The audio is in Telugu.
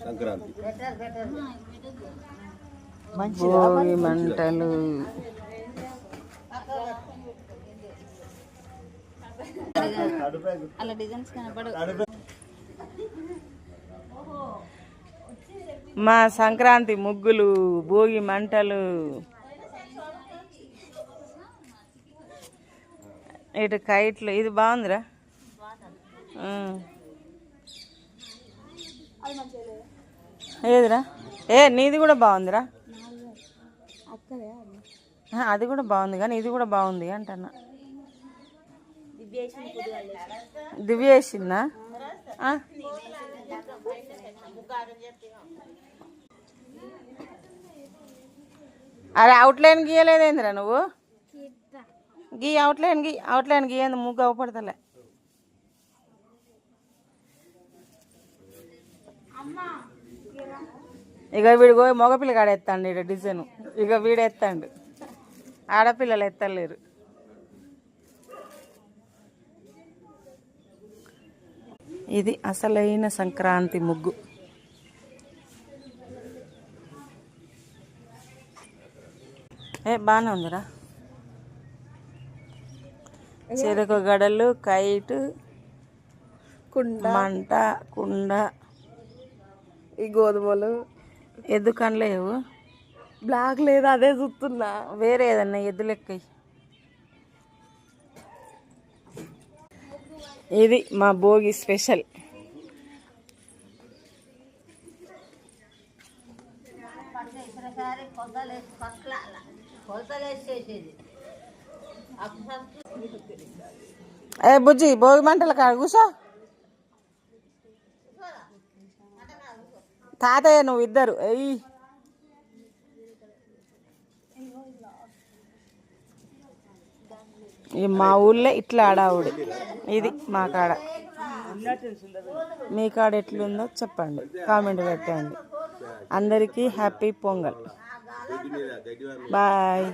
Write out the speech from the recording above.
సంక్రాంతి భోగి మంటలు అలా డిజైన్స్ కనపడు. మా సంక్రాంతి ముగ్గులు, భోగి మంటలు, ఇటు కైట్లు. ఇది బాగుందిరా. ఏదిరా? నీది కూడా బాగుందిరా. అది కూడా బాగుంది కానీ ఇది కూడా బాగుంది అంటన్నా. దివ్య వేసిందా? అరే అవుట్లైన్ గీయలేదేందిరా నువ్వు? గీ అవుట్లైన్ గీయంది ముగ్గు అవపడతలే. ఇక వీడు మగపిల్లగాడు ఎత్తాండు ఇక డిజైన్. ఇక వీడు ఎత్తాండు, ఆడపిల్లలు ఎత్తలేరు. ఇది అసలైన సంక్రాంతి ముగ్గు. బాగానే ఉందిరా. చెరుకు గడలు, కైట్, మంట, కుండ, ఈ గోధుమలు. ఎద్దు లేవు. బ్లాక్ లేదు, అదే చూస్తున్నా. వేరే ఏదన్నా ఎద్దు లెక్క. ఇది మా భోగి స్పెషల్. బుజ్జి భోగి మంటల కాడ కూసో. తాతయ్య నువ్వు ఇద్దరు మా ఊళ్ళో ఇట్లా ఆడావుడి. ఇది మా కాడ. మీ కాడ ఎట్లుందో చెప్పండి, కామెంట్ పెట్టండి. అందరికీ హ్యాపీ పొంగల్. బాయ్.